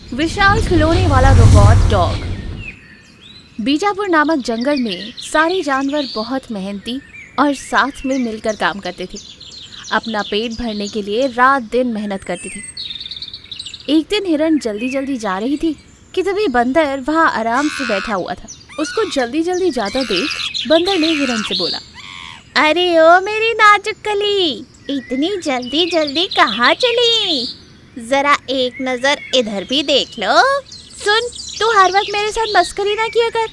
विशाल खिलौने वाला robot dog. Bijapur नामक जंगल में सारे जानवर बहुत मेहनती और साथ में मिलकर काम करते थे। अपना पेट भरने के लिए रात दिन मेहनत करते थे। एक दिन हिरन जल्दी जल्दी जा रही थी कि तभी बंदर वहाँ आराम से बैठा हुआ था। उसको जल्दी जल्दी जाता देख बंदर ने हिरन से बोला, अरे ओ मेरी नाजुक कली, इतनी जल्दी जल्दी कहाँ चली? जरा एक नजर इधर भी देख लो। सुन, तू हर वक्त मेरे साथ मस्करी ना किया कर,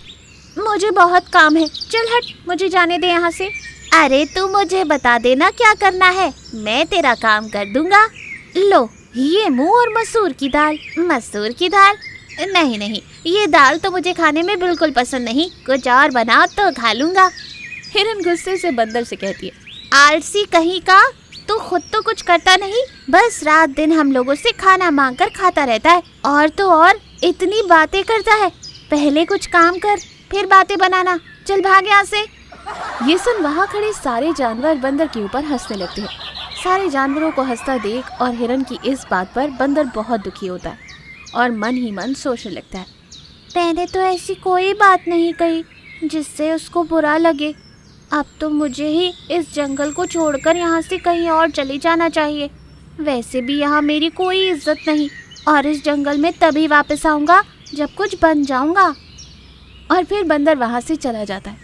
मुझे बहुत काम है। चल हट, मुझे जाने दे यहाँ से। अरे तू मुझे बता देना क्या करना है, मैं तेरा काम कर दूंगा। लो ये मूंग और मसूर की दाल। मसूर की दाल? नहीं नहीं, ये दाल तो मुझे खाने में बिल्कुल पसंद नहीं, कुछ और बनाओ तो खा लूंगा। हिरन गुस्से से बंदर से कहती है, आलसी कहीं का, तू खुद तो कुछ करता नहीं, बस रात दिन हम लोगों से खाना मांग कर खाता रहता है। और तो और इतनी बातें करता है, पहले कुछ काम कर फिर बातें बनाना। चल भाग यहाँ से। ये सुन वहाँ खड़े सारे जानवर बंदर के ऊपर हंसने लगते हैं। सारे जानवरों को हंसता देख और हिरन की इस बात पर बंदर बहुत दुखी होता है और मन ही मन सोचने लगता है, मैंने तो ऐसी कोई बात नहीं कही जिससे उसको बुरा लगे। अब तो मुझे ही इस जंगल को छोड़कर यहाँ से कहीं और चले जाना चाहिए। वैसे भी यहाँ मेरी कोई इज्जत नहीं, और इस जंगल में तभी वापस आऊँगा जब कुछ बन जाऊँगा। और फिर बंदर वहाँ से चला जाता है।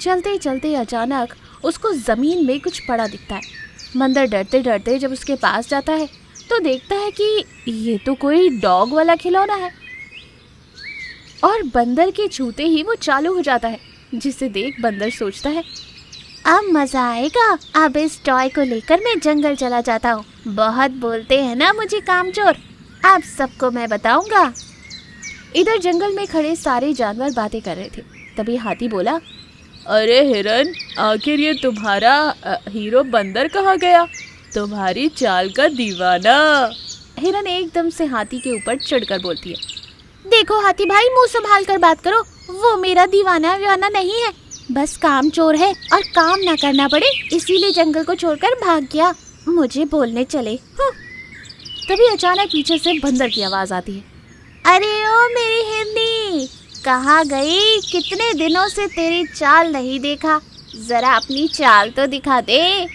चलते चलते अचानक उसको ज़मीन में कुछ पड़ा दिखता है। बंदर डरते डरते जब उसके पास जाता है तो देखता है कि ये तो कोई डॉग वाला खिलौना है, और बंदर के छूते ही वो चालू हो जाता है, जिसे देख बंदर सोचता है, अब मजा आएगा। अब इस टॉय को लेकर मैं जंगल चला जाता हूँ। बहुत बोलते हैं ना मुझे कामचोर, अब सबको मैं बताऊंगा। इधर जंगल में खड़े सारे जानवर बातें कर रहे थे। तभी हाथी बोला, अरे हिरन, आखिर ये तुम्हारा हीरो बंदर कहाँ गया? तुम्हारी चाल का दीवाना। हिरन एकदम से हाथी के ऊपर चढ़कर बोलती है, देखो हाथी भाई, मुंह संभाल कर बात करो। वो मेरा दीवाना व्याना नहीं है, बस काम चोर है और काम ना करना पड़े इसीलिए जंगल को छोड़कर भाग गया। मुझे बोलने चले। तभी अचानक पीछे से बंदर की आवाज आती है, अरे ओ मेरी हिरनी, कहाँ गई? कितने दिनों से तेरी चाल नहीं देखा, जरा अपनी चाल तो दिखा दे।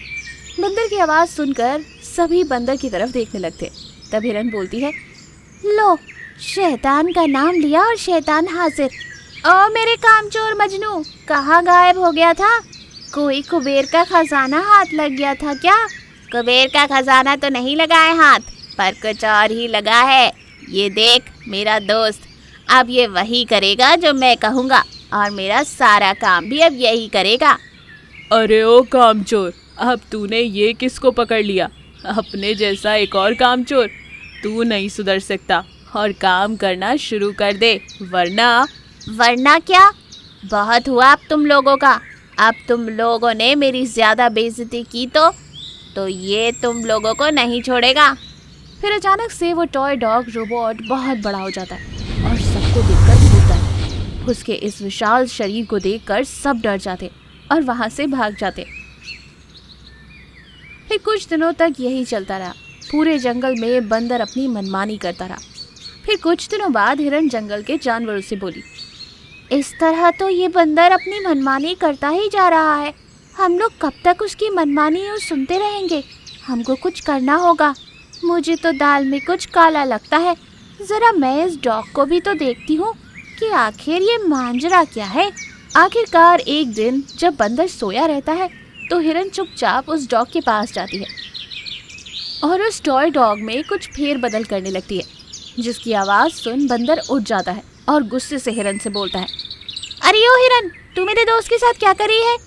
बंदर की आवाज सुनकर सभी बंदर की तरफ देखने लगते। तब हिरन बोलती है, लो शैतान का नाम लिया और शैतान हाजिर। ओ मेरे कामचोर मजनू, कहाँ गायब हो गया था? कोई कुबेर का खजाना हाथ लग गया था क्या? कुबेर का खजाना तो नहीं लगा है हाथ, पर कुछ और ही लगा है। ये देख मेरा दोस्त, अब ये वही करेगा जो मैं कहूँगा, और मेरा सारा काम भी अब यही करेगा। अरे ओ कामचोर, अब तूने ये किसको पकड़ लिया? अपने जैसा एक और कामचोर। तू नहीं सुधर सकता और काम करना शुरू कर दे, वरना क्या? बहुत हुआ अब तुम लोगों का। अब तुम लोगों ने मेरी ज्यादा बेइज्जती की तो ये तुम लोगों को नहीं छोड़ेगा। फिर अचानक से वो टॉय डॉग रोबोट बहुत बड़ा हो जाता है और सबको देखकर कूदता है। उसके इस विशाल शरीर को देखकर सब डर जाते और वहां से भाग जाते। फिर कुछ दिनों तक यही चलता रहा। पूरे जंगल में बंदर अपनी मनमानी करता रहा। फिर कुछ दिनों बाद हिरन जंगल के जानवरों से बोली, इस तरह तो ये बंदर अपनी मनमानी करता ही जा रहा है। हम लोग कब तक उसकी मनमानी सुनते रहेंगे? हमको कुछ करना होगा। मुझे तो दाल में कुछ काला लगता है। जरा मैं इस डॉग को भी तो देखती हूँ कि आखिर ये मांजरा क्या है। आखिरकार एक दिन जब बंदर सोया रहता है तो हिरन चुपचाप उस डॉग के पास जाती है और उस टॉय डॉग में कुछ फेर बदल करने लगती है, जिसकी आवाज़ सुन बंदर उठ जाता है और गुस्से से हिरन से बोलता है, अरे ओ हिरन, तू मेरे दोस्त के साथ क्या कर रही है?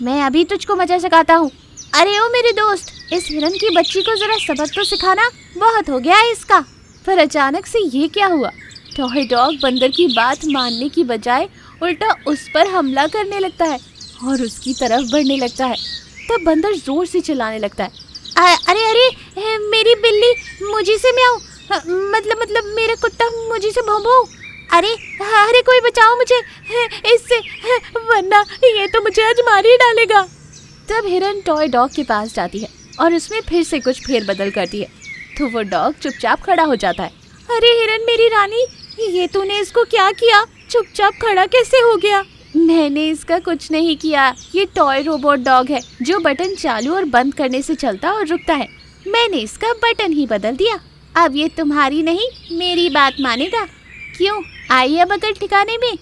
मैं अभी तुझको मजा सिखाता हूँ। अरे ओ मेरे दोस्त, इस हिरन की बच्ची को जरा सबक तो सिखाना, बहुत हो गया है इसका। फिर अचानक से ये क्या हुआ? टॉय डॉग बंदर की बात मानने की बजाय उल्टा उस पर हमला करने लगता है और उसकी तरफ बढ़ने लगता है। तब बंदर जोर से चिल्लाने लगता है, अरे अरे मेरी बिल्ली मुझे से म्याऊं, मतलब मेरा कुत्ता मुझे से भौंभौ। अरे कोई बचाओ मुझे इससे, वरना ये तो मुझे आज मार ही डालेगा। तब हिरन टॉय डॉग के पास जाती है और उसमें फिर से कुछ फेरबदल करती है तो वो डॉग चुपचाप खड़ा हो जाता है। अरे हिरन मेरी रानी, ये तूने इसको क्या किया? चुपचाप खड़ा कैसे हो गया? मैंने इसका कुछ नहीं किया। ये टॉय रोबोट डॉग है जो बटन चालू और बंद करने से चलता और रुकता है। मैंने इसका बटन ही बदल दिया। अब ये तुम्हारी नहीं मेरी बात मानेगा। क्यों आई है बगल ठिकाने में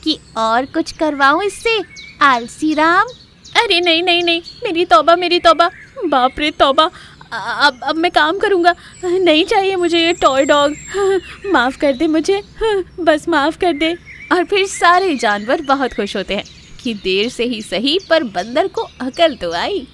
कि और कुछ करवाऊं इससे? आलसी राम। अरे नहीं नहीं नहीं, मेरी तौबा मेरी तौबा, बाप रे तौबा। अब मैं काम करूँगा। नहीं चाहिए मुझे ये टॉय डॉग। माफ़ कर दे मुझे, बस माफ़ कर दे। और फिर सारे जानवर बहुत खुश होते हैं कि देर से ही सही पर बंदर को अकल तो आई।